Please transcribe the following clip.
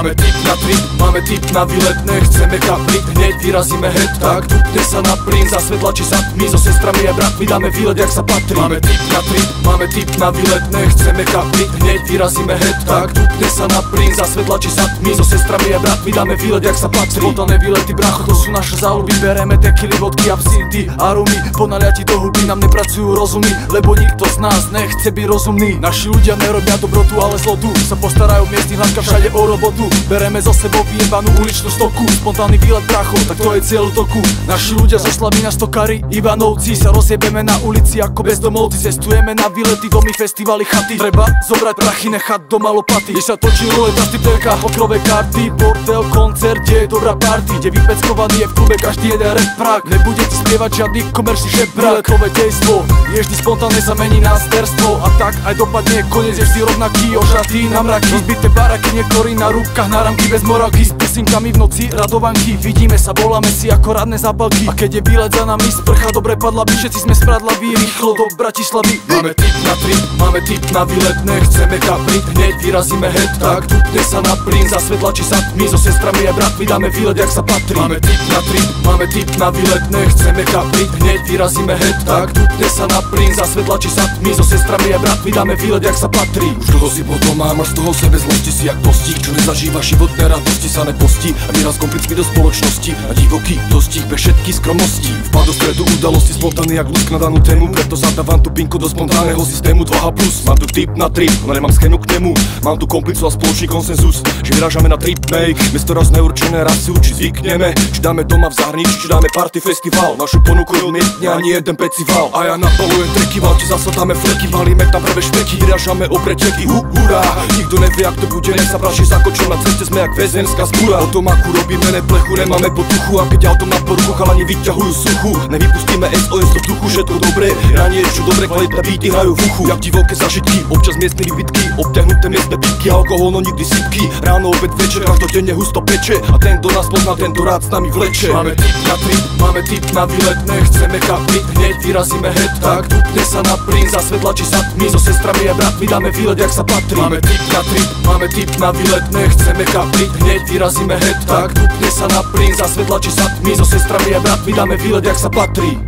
Máme tip na trip, máme tip na výlet, nechceme kaprit, hneď vyrazíme head. Tak dupne sa na plyn, za svetla či za tmy, so sestrami a bratmi dáme výlet jak sa patrí. Máme tip na trip, máme tip na výlet, nechceme kaprit, hneď vyrazíme head. Tak dupne sa na plyn, za svetla či za tmy, so sestrami a bratmi dáme výlet jak sa patrí. Spontánne výlety, bracho, to sú naše záľuby, bereme tekily, vodky, absinty a rumy. Po naliati do huby nám nepracujú rozumy, lebo nikto z nás nechce byť rozumný. Naši ľudia nerobia dobrotu, ale zlotu, sa postarajú miestnych hladka všade o robotu. Bereme zo sebou vyjebanú uličnú stoku, spontánny výlet, bracho, tak to je cieľ útoku. Naši ľudia zo Slavína, Stokary, Ivanovci, sa rozjebeme na ulici ako bezdomovci. Cestujeme na výlety, domy, festivaly, chaty, treba zobrať prachy, nechať doma lopaty. Kde sa točí ruleta, stiptelka, pokrové karty, bordel, koncert, kde je dobrá party, kde vypeckovaný je v klube každý jeden rap prak. Nebude ti spievať žiadny komerčný žebrak. Výletové dejstvo je vždy spontánne, sa mení na sterstvo, a tak aj dopadne koniec, je vždy rovnaký, ožratý na mraky. Rozbité baraky, niektorí na rúbkach, na ramky bez morálky, s pusinkami v noci, radovanky. Vidíme sa, voláme si ako radné zápalky, a keď je výlet za nami, sprcha dobre padla by, všetci sme spradlaví, rýchlo do Bratislavy. Máme tip na trip, máme tip na výlet, nechceme kaprit, hneď vyrazíme head. Tak dupne sa na plyn, za svetla či za tmy, so sestrami a bratmi dáme výlet jak sa patrí. Máme tip na trip, máme tip na výlet, nechceme kaprit, hneď vyrazíme head. Tak dupne sa na plyn, za svetla či za tmy, so sestrami a bratmi dáme výlet jak sa patrí. Už dlho si potom mám, máš z toho sebe zlosti, si jak postih, čo nezažíva životné radosti, sa nepostí a vyraz komplicmi do spoločnosti a divoký dostih bez všetky skromnosti. Vpad do stredu udalosti, spontánny jak lusk na danú tému, preto zadávam tu pinku do spontánneho systému 2H+. Mám tu tip na trip, no nemám schému k nemu, mám tu komplicu a spoločný konsenzus, že vyrážame na trip make. Miesto raz neurčené rasy, či zvykneme, či dáme doma v zahraničí, či dáme party festival. Našu ponuku miestne ani jeden pecival, a ja napalujem treky, valči zasadáme fleky, valíme tam prvé špeky, vyrážame opreteky, hurá. Nikto nevie, ak to bude, nech sa praši zakočom, na ceste sme jak väzenská zbúra. O tom akú robíme neplechu, nemáme potuchu, a keď autom na poruchu, chalani vyťahujú suchu. Nevypustíme SOS do vzduchu, všetko dobré, ja niečo dobré, kvalitné beaty hrajú v uchu. Jak divoké zažitky, občas miestne výbytky, obťahnuté miestne bitky, alkohol, no nikdy sypky. Ráno, obed, večer, každodenne husto peče, a ten, kto nás pozná, tento rád s nami vleče. Máme tip na trip, máme tip na výlet, nechceme kaprit, hneď vyrazíme head. Tak dupne sa na plyn, za svetla či za tmy, so sestrami a bratmi dáme výlet jak sa patrí. Máme tip na trip, máme tip na výlet, nechceme kaprit, hneď vyrazíme head. Tak dupne sa na plyn, za svetla či za tmy, so sestrami a bratmi dáme výlet jak sa patrí.